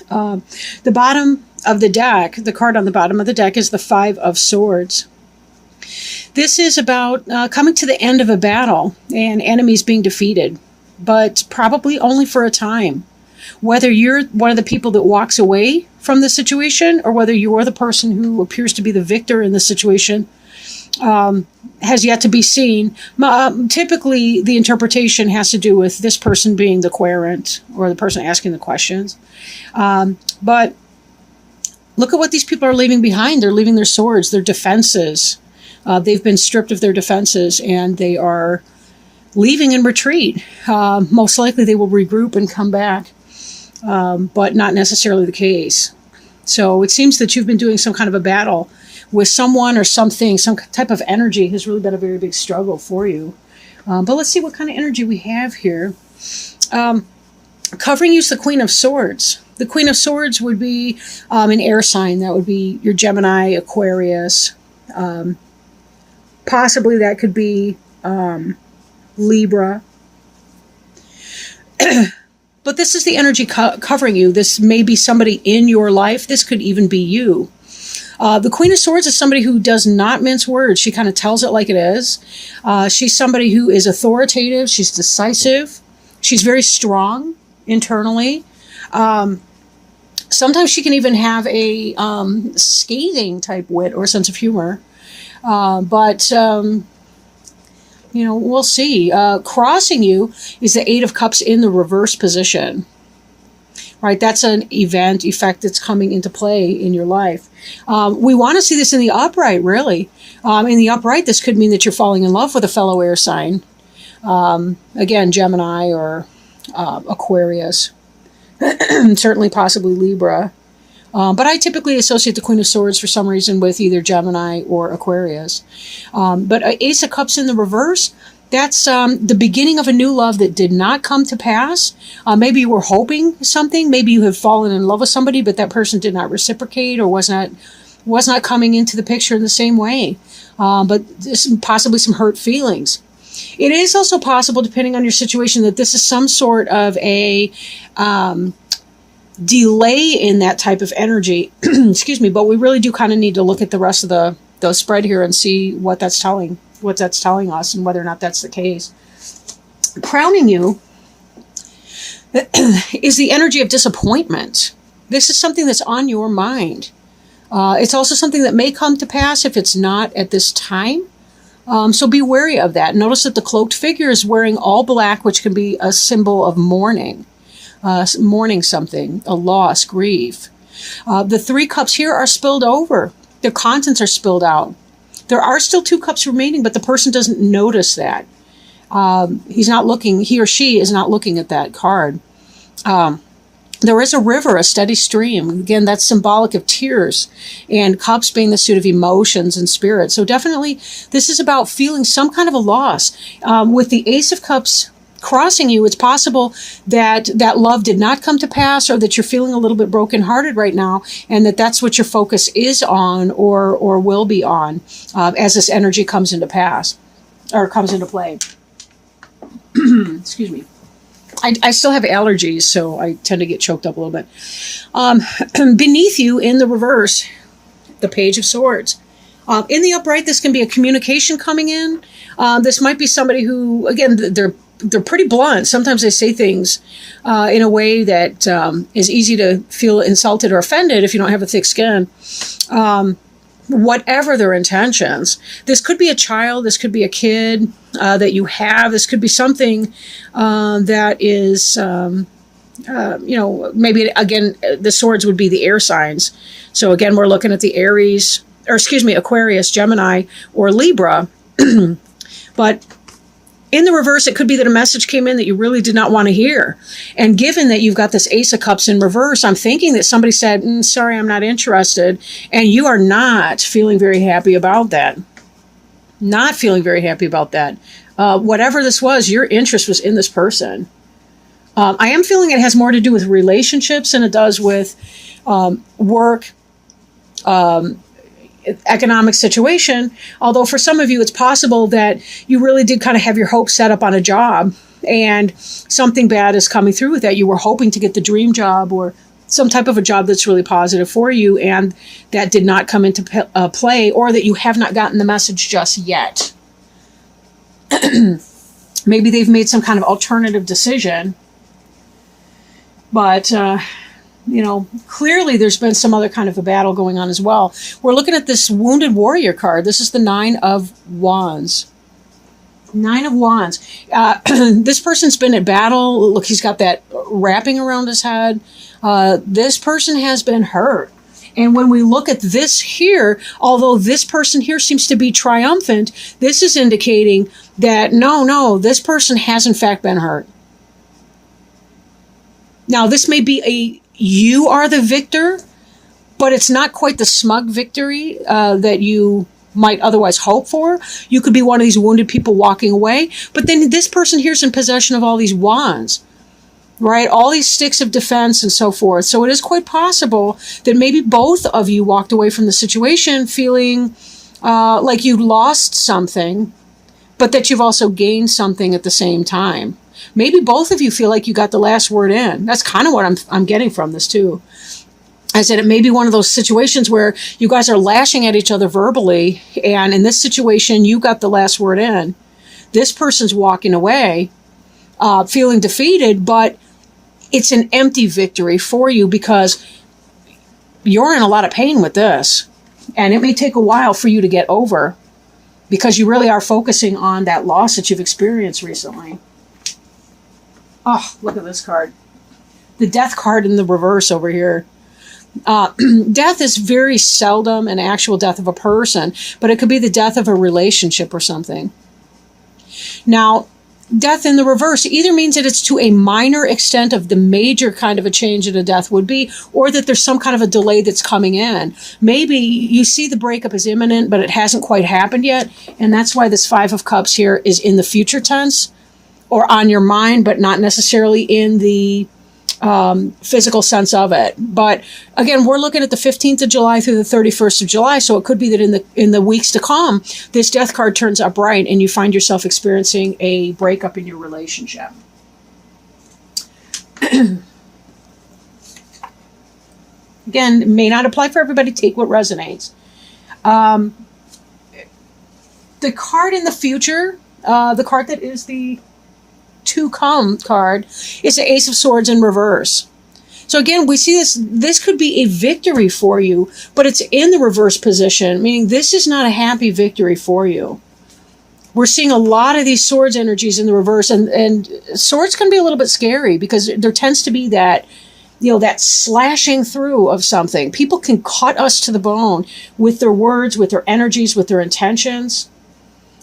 The bottom of the deck, the card on the bottom of the deck is the Five of Swords. This is about coming to the end of a battle and enemies being defeated, but probably only for a time. Whether you're one of the people that walks away from the situation or whether you're the person who appears to be the victor in the situation has yet to be seen. Typically, the interpretation has to do with this person being the querent or the person asking the questions. But look at what these people are leaving behind. They're leaving their swords, their defenses. They've been stripped of their defenses and they are leaving in retreat. Most likely they will regroup and come back, but not necessarily the case. So it seems that you've been doing some kind of a battle with someone or something. Some type of energy has really been a very big struggle for you. But let's see what kind of energy we have here. Covering you is the Queen of Swords. The Queen of Swords would be an air sign. That would be your Gemini, Aquarius. Possibly that could be Libra. But this is the energy covering you. This may be somebody in your life. This could even be you. The Queen of Swords is somebody who does not mince words. She kind of tells it like it is. She's somebody who is authoritative. She's decisive. She's very strong internally. Sometimes she can even have a scathing type wit or sense of humor. But we'll see. Crossing you is the Eight of Cups in the reverse position. Right, that's an effect that's coming into play in your life. We want to see this in the upright, really. In the upright, this could mean that you're falling in love with a fellow air sign. Again, Gemini or Aquarius. Certainly, possibly Libra. But I typically associate the Queen of Swords for some reason with either Gemini or Aquarius. But Ace of Cups in the reverse, that's the beginning of a new love that did not come to pass. Maybe you were hoping something. Maybe you have fallen in love with somebody, but that person did not reciprocate or was not coming into the picture in the same way. But there's possibly some hurt feelings. It is also possible, depending on your situation, that this is some sort of a delay in that type of energy. Excuse me, but we really do kind of need to look at the rest of the spread here and see what that's telling us and whether or not that's the case. Crowning you is the energy of disappointment. This is something that's on your mind. It's also something that may come to pass if it's not at this time. So be wary of that. Notice that the cloaked figure is wearing all black, which can be a symbol of mourning. Mourning something, a loss, grief. The 3 cups here are spilled over. Their contents are spilled out. There are still 2 cups remaining, but the person doesn't notice that. He or she is not looking at that card. There is a river, a steady stream. Again, that's symbolic of tears, and cups being the suit of emotions and spirit. So definitely, this is about feeling some kind of a loss. With the Ace of Cups crossing you, it's possible that love did not come to pass, or that you're feeling a little bit brokenhearted right now, and that's what your focus is on or will be on as this energy comes into play. Excuse me. I still have allergies, so I tend to get choked up a little bit. Beneath you in the reverse, the Page of Swords. In the upright, this can be a communication coming in. This might be somebody who, again, they're pretty blunt. Sometimes they say things in a way that is easy to feel insulted or offended if you don't have a thick skin. Whatever their intentions. This could be a child. This could be a kid that you have. This could be something that is, maybe, again, the swords would be the air signs. So again, we're looking at the Aquarius, Gemini, or Libra. But in the reverse, it could be that a message came in that you really did not want to hear. And given that you've got this Ace of Cups in reverse, I'm thinking that somebody said, sorry, I'm not interested. And you are not feeling very happy about that. Not feeling very happy about that. Whatever this was, your interest was in this person. I am feeling it has more to do with relationships than it does with work, economic situation. Although for some of you, it's possible that you really did kind of have your hopes set up on a job and something bad is coming through with that. You were hoping to get the dream job or some type of a job that's really positive for you, and that did not come into play, or that you have not gotten the message just yet. Maybe they've made some kind of alternative decision, but, clearly there's been some other kind of a battle going on as well. We're looking at this Wounded Warrior card. This is the Nine of Wands. Nine of Wands. This person's been at battle. Look, he's got that wrapping around his head. This person has been hurt. And when we look at this here, although this person here seems to be triumphant, this is indicating that no, this person has in fact been hurt. Now, this may be you are the victor, but it's not quite the smug victory that you might otherwise hope for. You could be one of these wounded people walking away, but then this person here's in possession of all these wands, right? All these sticks of defense and so forth. So it is quite possible that maybe both of you walked away from the situation feeling like you lost something, but that you've also gained something at the same time. Maybe both of you feel like you got the last word in. That's kind of what I'm getting from this too. I said it may be one of those situations where you guys are lashing at each other verbally, and in this situation, you got the last word in. This person's walking away, feeling defeated, but it's an empty victory for you because you're in a lot of pain with this, and it may take a while for you to get over because you really are focusing on that loss that you've experienced recently. Oh, look at this card. The Death card in the reverse over here. Death is very seldom an actual death of a person, but it could be the death of a relationship or something. Now, death in the reverse either means that it's to a minor extent of the major kind of a change that a death would be, or that there's some kind of a delay that's coming in. Maybe you see the breakup is imminent, but it hasn't quite happened yet, and that's why this Five of Cups here is in the future tense, or on your mind, but not necessarily in the physical sense of it. But again, we're looking at the 15th of July through the 31st of July, so it could be that in the weeks to come, this Death card turns upright and you find yourself experiencing a breakup in your relationship. Again, it may not apply for everybody. Take what resonates. The card in the future, the card that is the to come card, is the Ace of Swords in reverse. So again, we see this could be a victory for you, but it's in the reverse position, meaning this is not a happy victory for you. We're seeing a lot of these swords energies in the reverse, and swords can be a little bit scary because there tends to be that, that slashing through of something. People can cut us to the bone with their words, with their energies, with their intentions.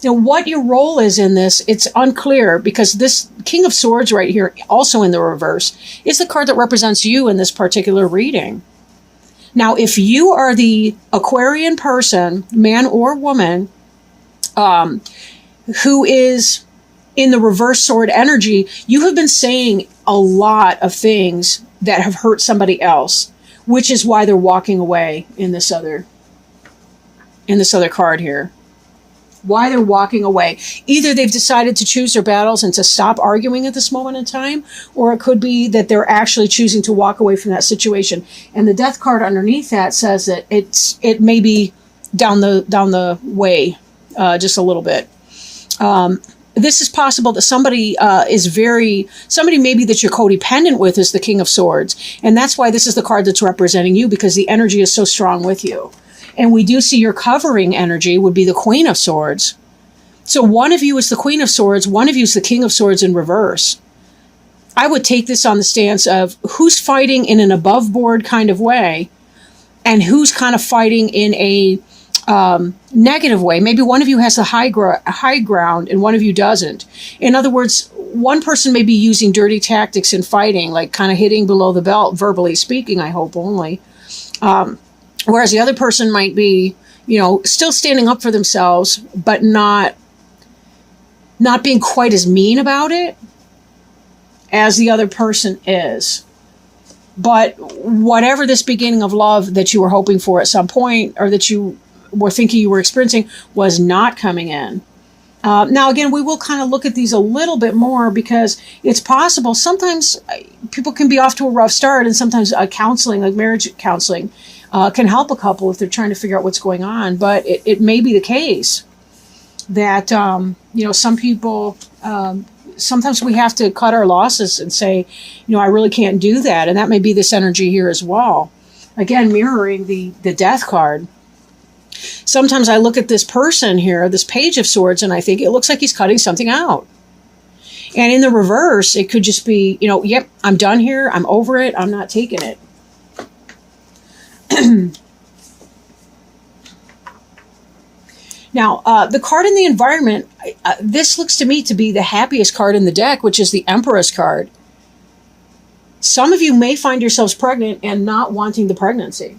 What your role is in this, it's unclear, because this King of Swords right here, also in the reverse, is the card that represents you in this particular reading. Now, if you are the Aquarian person, man or woman, who is in the reverse sword energy, you have been saying a lot of things that have hurt somebody else, which is why they're walking away in this other card here. Why they're walking away. Either they've decided to choose their battles and to stop arguing at this moment in time, or it could be that they're actually choosing to walk away from that situation. And the Death card underneath that says that it may be down the way just a little bit. This is possible that somebody maybe that you're codependent with is the King of Swords, and that's why this is the card that's representing you, because the energy is so strong with you. And we do see your covering energy would be the Queen of Swords. So one of you is the Queen of Swords, one of you is the King of Swords in reverse. I would take this on the stance of who's fighting in an above board kind of way, and who's kind of fighting in a negative way. Maybe one of you has the high ground and one of you doesn't. In other words, one person may be using dirty tactics in fighting, like kind of hitting below the belt, verbally speaking, I hope only. Whereas the other person might be, still standing up for themselves, but not being quite as mean about it as the other person is. But whatever this beginning of love that you were hoping for at some point, or that you were thinking you were experiencing, was not coming in. Now, again, we will kind of look at these a little bit more because it's possible. Sometimes people can be off to a rough start, and sometimes counseling, like marriage counseling, can help a couple if they're trying to figure out what's going on. But it may be the case that, some people, sometimes we have to cut our losses and say, I really can't do that. And that may be this energy here as well. Again, mirroring the death card. Sometimes I look at this person here, this Page of Swords, and I think it looks like he's cutting something out. And in the reverse, it could just be, yep, I'm done here. I'm over it. I'm not taking it. Now, the card in the environment, this looks to me to be the happiest card in the deck, which is the Empress card. Some of you may find yourselves pregnant and not wanting the pregnancy.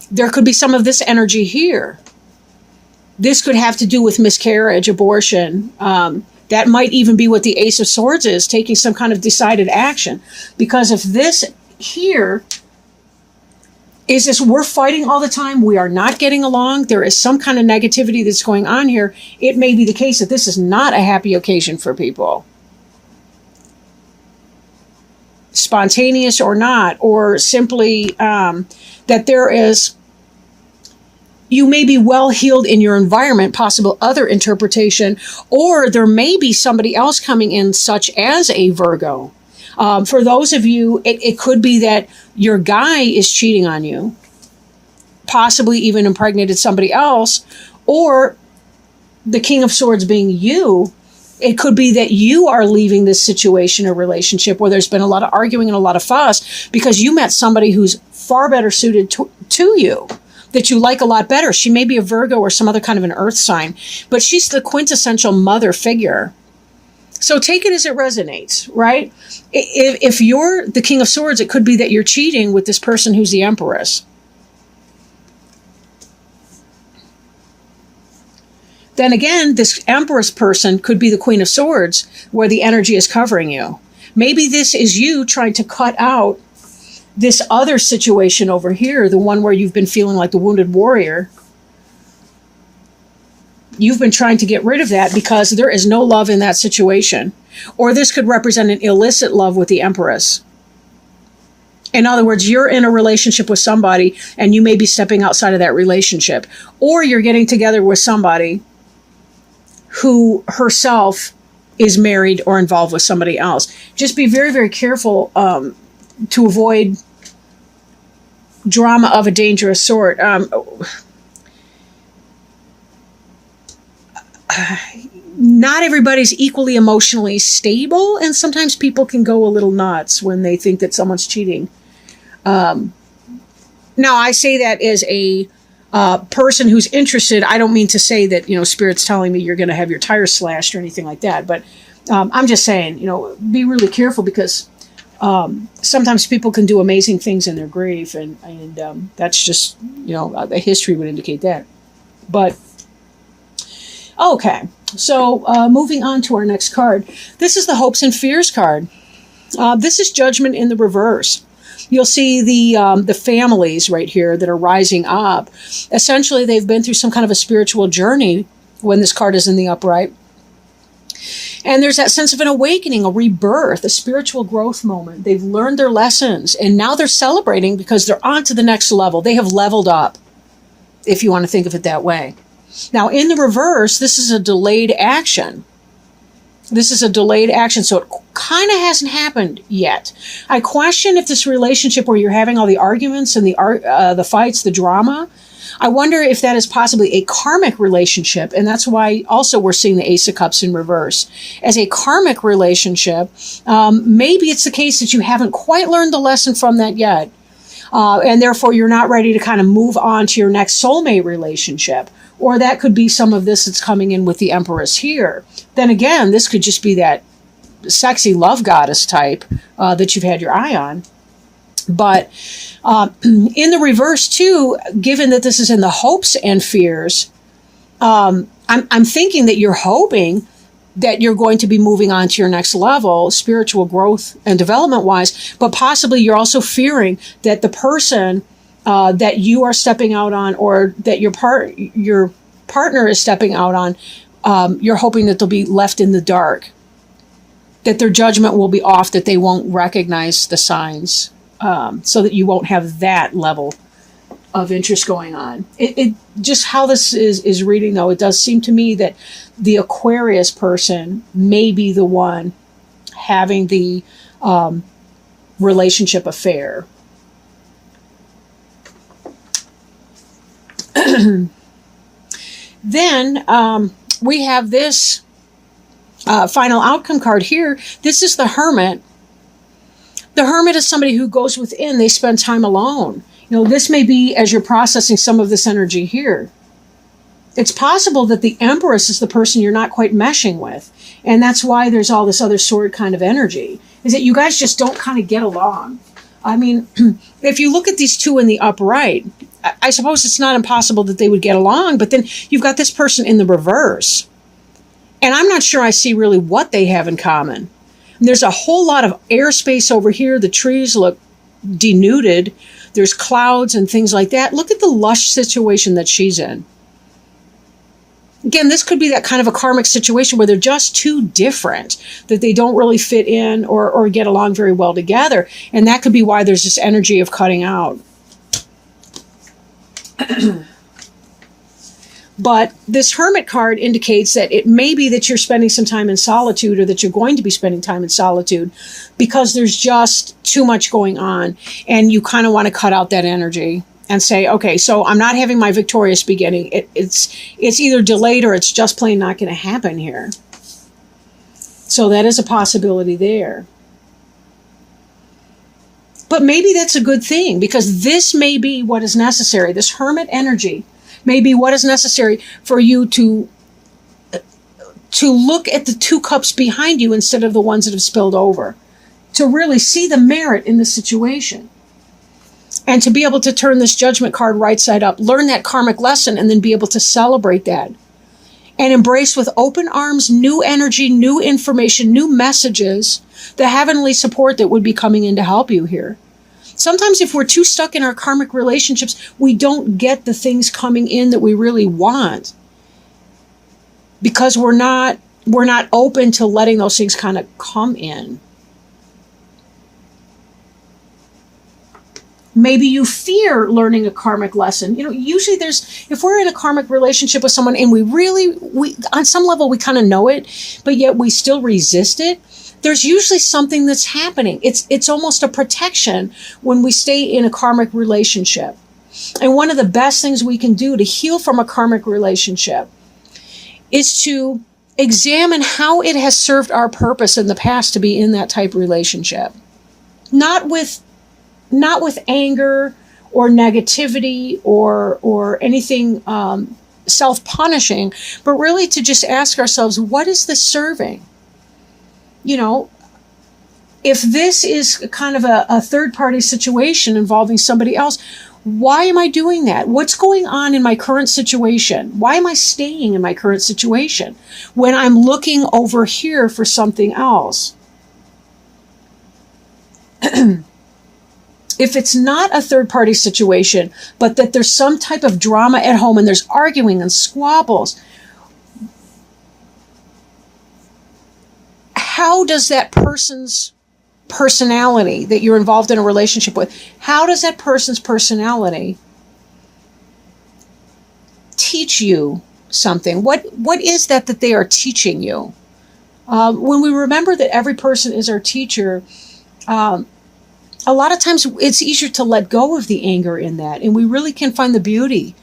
There could be some of this energy here. This could have to do with miscarriage, abortion. That might even be what the Ace of Swords is, taking some kind of decided action. Because if this here is this, we're fighting all the time, we are not getting along, there is some kind of negativity that's going on here, it may be the case that this is not a happy occasion for people. Spontaneous or not, or simply that there is, you may be well healed in your environment, possible other interpretation, or there may be somebody else coming in, such as a Virgo. For those of you, it could be that your guy is cheating on you, possibly even impregnated somebody else, or the King of Swords being you. It could be that you are leaving this situation or relationship where there's been a lot of arguing and a lot of fuss because you met somebody who's far better suited to you, that you like a lot better. She may be a Virgo or some other kind of an earth sign, but she's the quintessential mother figure. So take it as it resonates, right? If you're the King of Swords, it could be that you're cheating with this person who's the Empress. Then again, this Empress person could be the Queen of Swords, where the energy is covering you. Maybe this is you trying to cut out this other situation over here, the one where you've been feeling like the wounded warrior. You've been trying to get rid of that because there is no love in that situation. Or this could represent an illicit love with the Empress. In other words, you're in a relationship with somebody and you may be stepping outside of that relationship. Or you're getting together with somebody who herself is married or involved with somebody else. Just be very, very careful to avoid drama of a dangerous sort. Not everybody's equally emotionally stable, and sometimes people can go a little nuts when they think that someone's cheating. Now, I say that as a person who's interested. I don't mean to say that, Spirit's telling me you're going to have your tires slashed or anything like that, but I'm just saying, be really careful because sometimes people can do amazing things in their grief, and that's just, the history would indicate that. But okay, so moving on to our next card. This is the Hopes and Fears card. This is Judgment in the reverse. You'll see the families right here that are rising up. Essentially, they've been through some kind of a spiritual journey when this card is in the upright. And there's that sense of an awakening, a rebirth, a spiritual growth moment. They've learned their lessons, and now they're celebrating because they're on to the next level. They have leveled up, if you want to think of it that way. Now, in the reverse, this is a delayed action. This is a delayed action, so it kind of hasn't happened yet. I question if this relationship where you're having all the arguments and the fights, the drama, I wonder if that is possibly a karmic relationship, and that's why also we're seeing the Ace of Cups in reverse. As a karmic relationship, maybe it's the case that you haven't quite learned the lesson from that yet, and therefore you're not ready to kind of move on to your next soulmate relationship. Or that could be some of this that's coming in with the Empress here. Then again, this could just be that sexy love goddess type that you've had your eye on. But in the reverse, too, given that this is in the Hopes and Fears, I'm thinking that you're hoping that you're going to be moving on to your next level, spiritual growth and development-wise, but possibly you're also fearing that the person that you are stepping out on, or that your partner is stepping out on, you're hoping that they'll be left in the dark, that their judgment will be off, that they won't recognize the signs, so that you won't have that level of interest going on. It just how this is reading, though, it does seem to me that the Aquarius person may be the one having the relationship affair. Then we have this final outcome card here. This is the Hermit. The Hermit is somebody who goes within. They spend time alone. This may be as you're processing some of this energy here. It's possible that the Empress is the person you're not quite meshing with. And that's why there's all this other sword kind of energy, is that you guys just don't kind of get along. I mean, if you look at these two in the upright, I suppose it's not impossible that they would get along, but then you've got this person in the reverse. And I'm not sure I see really what they have in common. And there's a whole lot of airspace over here. The trees look denuded. There's clouds and things like that. Look at the lush situation that she's in. Again, this could be that kind of a karmic situation where they're just too different, that they don't really fit in or get along very well together. And that could be why there's this energy of cutting out. But this Hermit card indicates that it may be that you're spending some time in solitude, or that you're going to be spending time in solitude, because there's just too much going on, and you kind of want to cut out that energy and say, okay, so I'm not having my victorious beginning. It's either delayed, or it's just plain not going to happen here. So that is a possibility there. But maybe that's a good thing, because this may be what is necessary. This Hermit energy may be what is necessary for you to look at the two cups behind you instead of the ones that have spilled over, to really see the merit in the situation, and to be able to turn this Judgment card right side up, learn that karmic lesson, and then be able to celebrate that and embrace with open arms new energy, new information, new messages, the heavenly support that would be coming in to help you here. Sometimes if we're too stuck in our karmic relationships, we don't get the things coming in that we really want, because we're not open to letting those things kind of come in. Maybe you fear learning a karmic lesson. Usually if we're in a karmic relationship with someone and we on some level we kind of know it, but yet we still resist it, there's usually something that's happening. It's almost a protection when we stay in a karmic relationship. And one of the best things we can do to heal from a karmic relationship is to examine how it has served our purpose in the past to be in that type of relationship. Not with anger or negativity or anything self-punishing, but really to just ask ourselves, what is this serving? If this is kind of a third-party situation involving somebody else, why am I doing that? What's going on in my current situation? Why am I staying in my current situation when I'm looking over here for something else? If it's not a third-party situation, but that there's some type of drama at home and there's arguing and squabbles, how does that person's personality that you're involved in a relationship with, how does that person's personality teach you something? What is that they are teaching you? When we remember that every person is our teacher, a lot of times it's easier to let go of the anger in that, and we really can find the beauty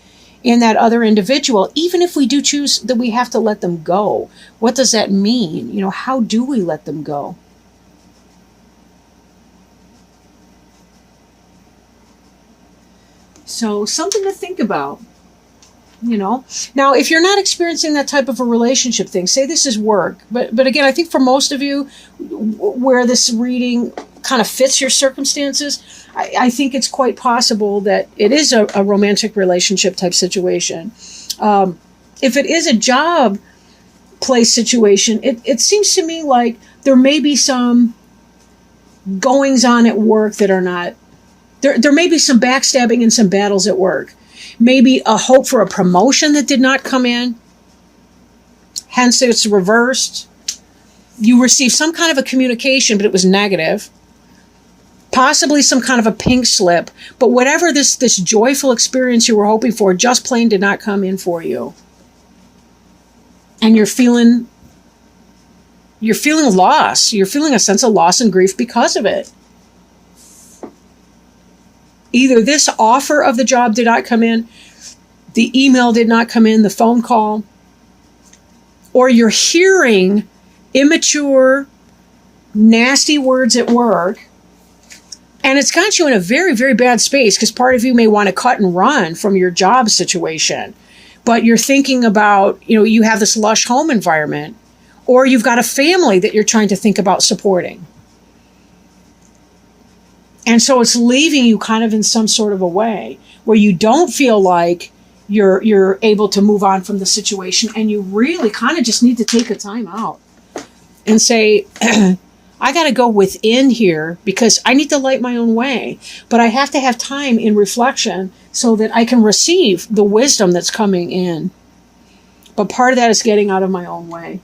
in that other individual, even if we do choose that we have to let them go. What does that mean? How do we let them go? So something to think about. Now, if you're not experiencing that type of a relationship thing, say this is work, but again, I think for most of you where this reading kind of fits your circumstances, I think it's quite possible that it is a romantic relationship type situation. If it is a job place situation, it seems to me like there may be some goings on at work that are not There may be some backstabbing and some battles at work. Maybe a hope for a promotion that did not come in. Hence, it's reversed. You received some kind of a communication, but it was negative. Possibly some kind of a pink slip. But whatever this joyful experience you were hoping for, just plain did not come in for you. And you're feeling loss. You're feeling a sense of loss and grief because of it. Either this offer of the job did not come in, the email did not come in, the phone call, or you're hearing immature, nasty words at work, and it's got you in a very, very bad space because part of you may want to cut and run from your job situation, but you're thinking about, you have this lush home environment, or you've got a family that you're trying to think about supporting. And so it's leaving you kind of in some sort of a way where you don't feel like you're able to move on from the situation, and you really kind of just need to take a time out and say, I got to go within here because I need to light my own way, but I have to have time in reflection so that I can receive the wisdom that's coming in. But part of that is getting out of my own way.